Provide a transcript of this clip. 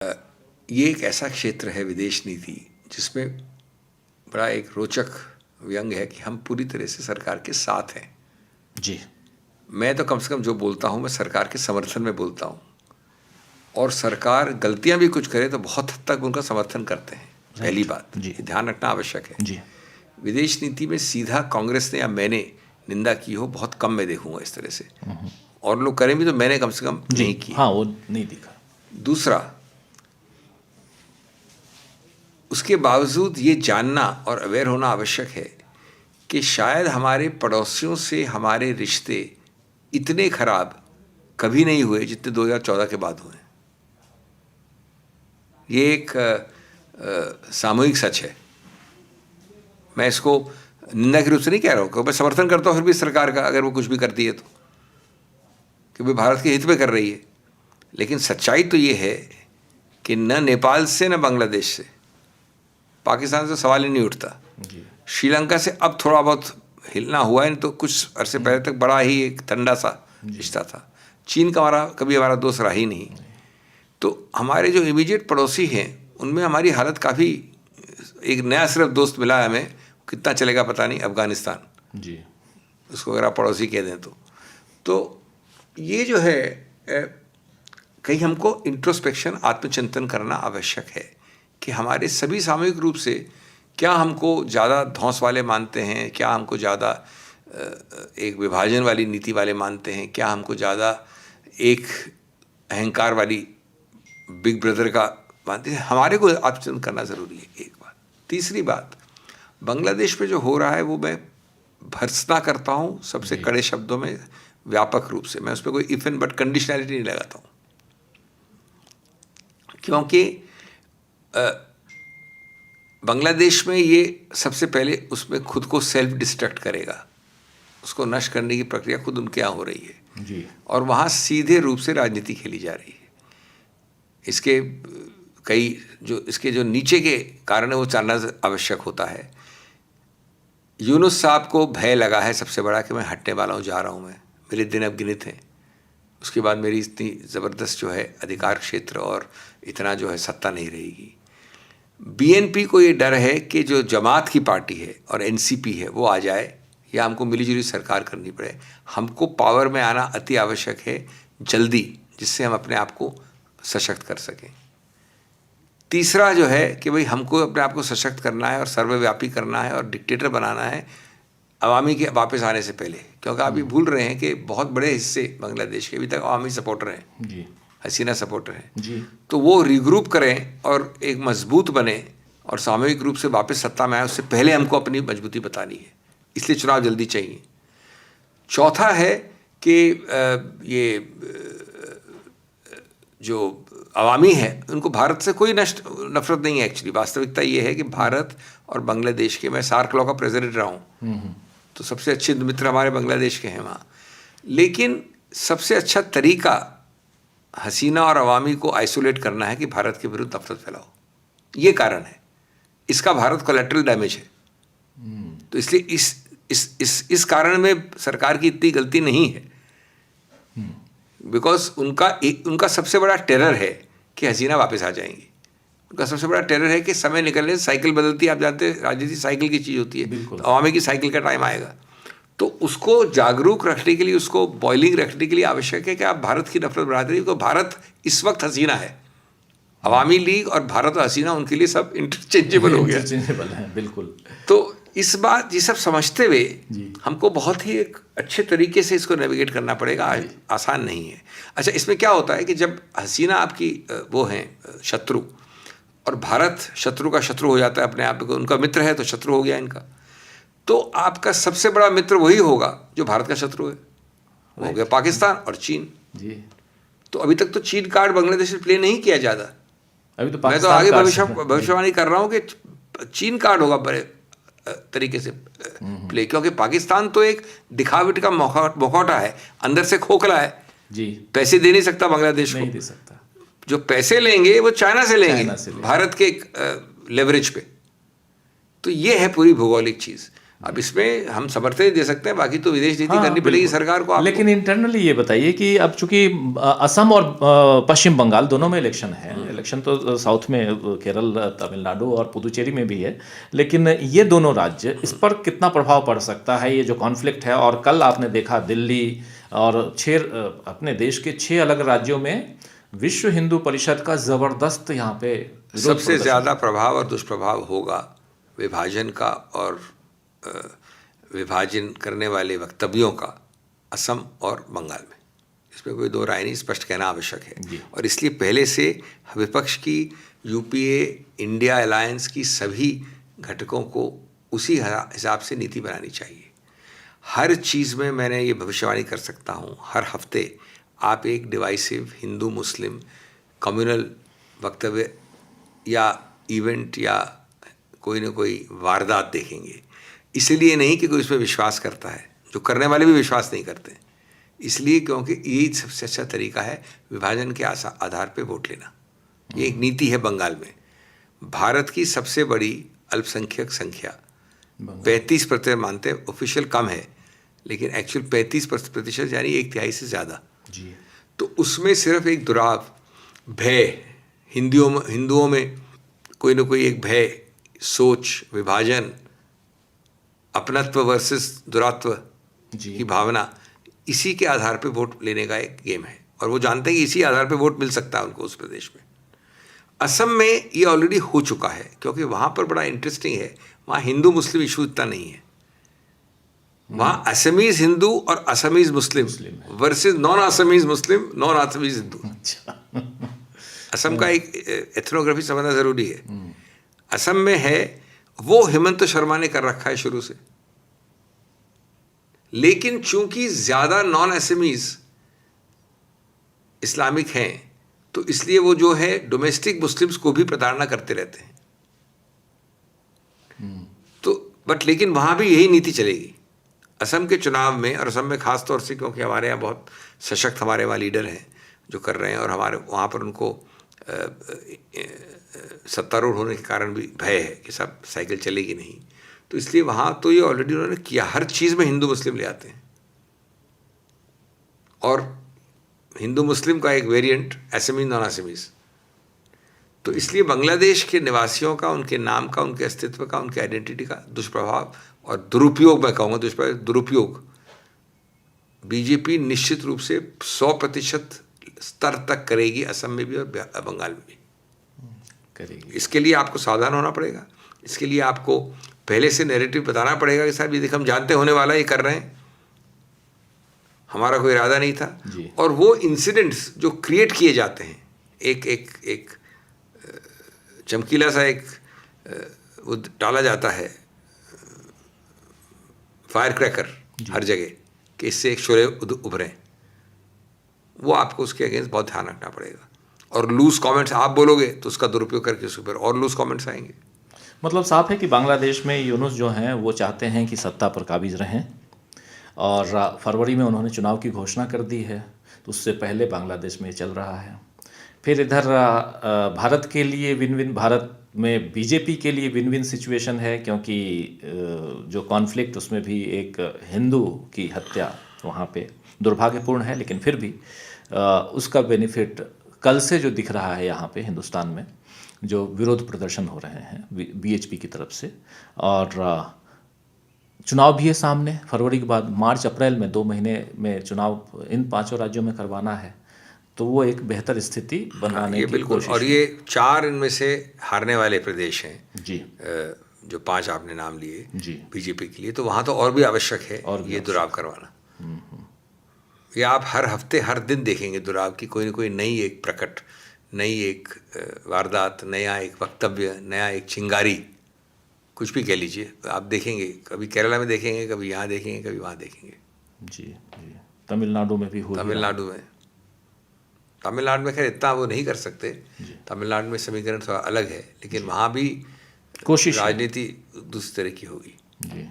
ये एक ऐसा क्षेत्र है विदेश नीति जिसमें बड़ा एक रोचक व्यंग है कि हम पूरी तरह से सरकार के साथ हैं। जी। मैं तो कम से कम जो बोलता हूँ मैं सरकार के समर्थन में बोलता हूँ, और सरकार गलतियाँ भी कुछ करे तो बहुत हद तक उनका समर्थन करते हैं। पहली बात जी। ये ध्यान रखना आवश्यक है। जी। विदेश नीति में सीधा कांग्रेस ने या मैंने निंदा की हो बहुत कम मैं देखूंगा इस तरह से, और लोग करें भी तो मैंने कम से कम नहीं की। हाँ, वो नहीं दिखा। दूसरा, उसके बावजूद ये जानना और अवेयर होना आवश्यक है कि शायद हमारे पड़ोसियों से हमारे रिश्ते इतने खराब कभी नहीं हुए जितने 2014 के बाद हुए। ये एक सामूहिक सच है। मैं इसको निंदा के रूप से नहीं कह रहा हूँ, मैं समर्थन करता हूँ फिर भी सरकार का, अगर वो कुछ भी करती है तो, कि वो भारत के हित में कर रही है। लेकिन सच्चाई तो ये है कि न नेपाल से न बांग्लादेश से, पाकिस्तान से सवाल ही नहीं उठता। श्रीलंका से अब थोड़ा बहुत हिलना हुआ है, नहीं तो कुछ अरसे पहले तक बड़ा ही एक ठंडा सा रिश्ता था। चीन का कभी हमारा दोस्त रहा ही नहीं। तो हमारे जो इमीडिएट पड़ोसी हैं उनमें हमारी हालत काफ़ी, एक नया सिर्फ दोस्त मिला है हमें, कितना चलेगा पता नहीं, अफगानिस्तान जी, उसको अगर आप पड़ोसी कह दें तो ये जो है कहीं हमको इंट्रोस्पेक्शन, आत्मचिंतन करना आवश्यक है कि हमारे सभी सामूहिक रूप से क्या हमको ज़्यादा धौंस वाले मानते हैं, क्या हमको ज़्यादा एक विभाजन वाली नीति वाले मानते हैं, क्या हमको ज़्यादा एक अहंकार वाली बिग ब्रदर का मानते हैं। हमारे को आत्मचिंतन करना ज़रूरी है, एक बात। तीसरी बात, बांग्लादेश में जो हो रहा है वो मैं भर्त्सना करता हूँ सबसे कड़े शब्दों में, व्यापक रूप से। मैं उस पर कोई इफ एंड बट कंडीशनैलिटी नहीं लगाता हूँ, क्योंकि बांग्लादेश में ये सबसे पहले उसमें खुद को सेल्फ डिस्ट्रक्ट करेगा, उसको नष्ट करने की प्रक्रिया खुद उनके यहाँ हो रही है जी। और वहाँ सीधे रूप से राजनीति खेली जा रही है। इसके इसके जो नीचे के कारण है वो जानना आवश्यक होता है। यूनुस साहब को भय लगा है सबसे बड़ा कि मैं हटने वाला हूँ, जा रहा हूँ, मैं, मेरे दिन अब गिनित हैं। उसके बाद मेरी इतनी ज़बरदस्त जो है अधिकार क्षेत्र और इतना जो है सत्ता नहीं रहेगी। बीएनपी को ये डर है कि जो जमात की पार्टी है और एनसीपी है वो आ जाए या हमको मिलीजुली सरकार करनी पड़े। हमको पावर में आना अति आवश्यक है जल्दी, जिससे हम अपने आप को सशक्त कर सकें। तीसरा जो है कि भाई हमको अपने आप को सशक्त करना है और सर्वव्यापी करना है और डिक्टेटर बनाना है अवामी के वापस आने से पहले, क्योंकि आप ये भूल रहे हैं कि बहुत बड़े हिस्से बांग्लादेश के अभी तक अवामी सपोर्टर हैं जी, हसीना सपोर्टर हैं जी। तो वो रिग्रुप करें और एक मजबूत बने और सामूहिक रूप से वापस सत्ता में आए, उससे पहले हमको अपनी मजबूती बतानी है, इसलिए चुनाव जल्दी चाहिए। चौथा है कि ये जो अवामी है उनको भारत से कोई नफरत नहीं है। एक्चुअली वास्तविकता ये है कि भारत और बांग्लादेश के, मैं सार्क लॉ का प्रेसिडेंट रहा हूँ तो सबसे अच्छे मित्र हमारे बांग्लादेश के हैं वहाँ, लेकिन सबसे अच्छा तरीका हसीना और अवामी को आइसोलेट करना है कि भारत के विरुद्ध नफरत फैलाओ। ये कारण है, इसका भारत कोलैटरल डैमेज है। तो इसलिए इस कारण में सरकार की इतनी गलती नहीं है, बिकॉज उनका सबसे बड़ा टेरर है कि हसीना वापस आ जाएंगी। उनका सबसे बड़ा टेरर है कि समय निकलने से साइकिल बदलती है, आप जानते हैं राजनीति साइकिल की चीज़ होती है, तो अवामी की साइकिल का टाइम आएगा। तो उसको जागरूक रखने के लिए, उसको बॉइलिंग रखने के लिए आवश्यक है कि आप भारत की नफरत बढ़ाते रहिए, क्योंकि भारत इस वक्त हसीना है। अवामी लीग और भारत और हसीना उनके लिए सब इंटरचेंजेबल हो गया, इंटरचेंजेबल है, बिल्कुल। तो इस बात ये सब समझते हुए हमको बहुत ही एक अच्छे तरीके से इसको नेविगेट करना पड़ेगा, आसान नहीं है। अच्छा, इसमें क्या होता है कि जब हसीना आपकी वो हैं शत्रु और भारत शत्रु का शत्रु हो जाता है अपने आप को, उनका मित्र है तो शत्रु हो गया इनका, तो आपका सबसे बड़ा मित्र वही होगा जो भारत का शत्रु है, हो गया पाकिस्तान और चीन जी। तो अभी तक तो चीन कार्ड बांग्लादेश में प्ले नहीं किया ज़्यादा, अभी तो मैं तो आगे भविष्यवाणी कर रहा हूँ कि चीन कार्ड होगा बड़े तरीके से प्ले, क्योंकि पाकिस्तान तो एक दिखावट का मुखौटा है, अंदर से खोखला है जी, पैसे दे नहीं सकता बांग्लादेश को, नहीं दे सकता। जो पैसे लेंगे वो चाइना से लेंगे भारत के लेवरेज पे। तो ये है पूरी भौगोलिक चीज़। अब इसमें हम समर्थन ही दे सकते हैं, बाकी तो विदेश नीति करनी पड़ेगी सरकार को। लेकिन इंटरनली ये बताइए कि अब चूंकि असम और पश्चिम बंगाल दोनों में इलेक्शन है, इलेक्शन तो साउथ में केरल, तमिलनाडु और पुदुचेरी में भी है, लेकिन ये दोनों राज्य, इस पर कितना प्रभाव पड़ सकता है ये जो कॉन्फ्लिक्ट है? और कल आपने देखा दिल्ली और अपने देश के 6 अलग राज्यों में विश्व हिंदू परिषद का जबरदस्त यहाँ पे सबसे ज़्यादा प्रभाव और दुष्प्रभाव होगा विभाजन का और विभाजन करने वाले वक्तव्यों का असम और बंगाल में। इसमें कोई दो राय नहीं, स्पष्ट कहना आवश्यक है। और इसलिए पहले से विपक्ष की यूपीए इंडिया अलायंस की सभी घटकों को उसी हिसाब से नीति बनानी चाहिए। हर चीज़ में मैंने ये भविष्यवाणी कर सकता हूँ, हर हफ्ते आप एक डिवाइसिव हिंदू मुस्लिम कम्युनल वक्तव्य या इवेंट या कोई ना कोई वारदात देखेंगे। इसलिए नहीं कि कोई इसमें विश्वास करता है, जो करने वाले भी विश्वास नहीं करते, इसलिए क्योंकि यही सबसे अच्छा तरीका है विभाजन के आधार पे वोट लेना। ये एक नीति है बंगाल में। भारत की सबसे बड़ी अल्पसंख्यक संख्या 35% मानते हैं, ऑफिशियल कम है लेकिन एक्चुअल 35% यानी 1/3 से ज़्यादा। तो उसमें सिर्फ एक दुराव, भय, हिंदुओं में कोई ना कोई एक भय, सोच, विभाजन, अपनत्व वर्सेस दुरात्व की भावना, इसी के आधार पे वोट लेने का एक गेम है। और वो जानते हैं कि इसी आधार पे वोट मिल सकता है उनको उस प्रदेश में। असम में ये ऑलरेडी हो चुका है, क्योंकि वहाँ पर बड़ा इंटरेस्टिंग है, वहाँ हिंदू मुस्लिम इशू इतना नहीं है। वहाँ असमीज हिंदू और असमीज मुस्लिम वर्सेस नॉन असमीज मुस्लिम, नॉन असमीज हिंदू। असम का एक एथनोग्राफी समझना ज़रूरी है। असम में है वो हेमंत शर्मा ने कर रखा है शुरू से, लेकिन चूंकि ज़्यादा नॉन असमीज इस्लामिक हैं तो इसलिए वो जो है डोमेस्टिक मुस्लिम्स को भी प्रताड़ना करते रहते हैं। तो बट लेकिन वहाँ भी यही नीति चलेगी असम के चुनाव में, और असम में ख़ास तौर से क्योंकि हमारे यहाँ बहुत सशक्त हमारे वहाँ लीडर हैं जो कर रहे हैं, और हमारे वहाँ पर उनको सत्तारूढ़ होने के कारण भी भय है कि सब साइकिल चलेगी नहीं। तो इसलिए वहाँ तो ये ऑलरेडी उन्होंने किया, हर चीज़ में हिंदू मुस्लिम ले आते हैं। और हिंदू मुस्लिम का एक वेरिएंट असमीज नॉन असमीज। तो इसलिए बांग्लादेश के निवासियों का, उनके नाम का, उनके अस्तित्व का, उनके आइडेंटिटी का दुष्प्रभाव और दुरुपयोग, मैं कहूँगा दुरुपयोग, बीजेपी निश्चित रूप से 100% स्तर तक करेगी, असम में भी और बंगाल में भी करेगी। इसके लिए आपको सावधान होना पड़ेगा। इसके लिए आपको पहले से नैरेटिव बताना पड़ेगा कि साहब ये देख, हम जानते होने वाला ये कर रहे हैं, हमारा कोई इरादा नहीं था। और वो इंसिडेंट्स जो क्रिएट किए जाते हैं, एक चमकीला सा एक वो डाला जाता है फायर क्रैकर हर जगह कि इससे एक शोले उभरें, वो आपको उसके अगेंस्ट बहुत ध्यान रखना पड़ेगा। और लूज कमेंट्स आप बोलोगे तो उसका दुरुपयोग करके उसके ऊपर और लूज कमेंट्स आएंगे। मतलब साफ है कि बांग्लादेश में यूनुस जो हैं वो चाहते हैं कि सत्ता पर काबिज रहें, और फरवरी में उन्होंने चुनाव की घोषणा कर दी है, तो उससे पहले बांग्लादेश में चल रहा है। फिर इधर भारत के लिए विन विन, भारत में बीजेपी के लिए विन विन सिचुएशन है, क्योंकि जो कॉन्फ्लिक्ट उसमें भी एक हिंदू की हत्या वहाँ पे दुर्भाग्यपूर्ण है, लेकिन फिर भी उसका बेनिफिट कल से जो दिख रहा है यहाँ पे हिंदुस्तान में, जो विरोध प्रदर्शन हो रहे हैं बीएचपी की तरफ से, और चुनाव भी है सामने फरवरी के बाद, मार्च अप्रैल में 2 महीने में चुनाव इन 5 राज्यों में करवाना है, तो वो एक बेहतर स्थिति बनाने की कोशिश। और ये 4 इनमें से हारने वाले प्रदेश हैं जी, जो 5 आपने नाम लिए जी बीजेपी के लिए, तो वहाँ तो और भी आवश्यक है और ये दुराव करवाना। ये आप हर हफ्ते हर दिन देखेंगे दुराव की कोई न कोई नई एक प्रकट, नई एक वारदात, नया एक वक्तव्य, नया एक चिंगारी, कुछ भी कह लीजिए, आप देखेंगे। कभी केरला में देखेंगे, कभी यहाँ देखेंगे, कभी वहाँ देखेंगे। जी जी, तमिलनाडु में भी हो, तमिलनाडु में खैर इतना वो नहीं कर सकते, तमिलनाडु में समीकरण थोड़ा अलग है, लेकिन वहाँ भी कोशिश राजनीति दूसरी तरह की होगी। जी।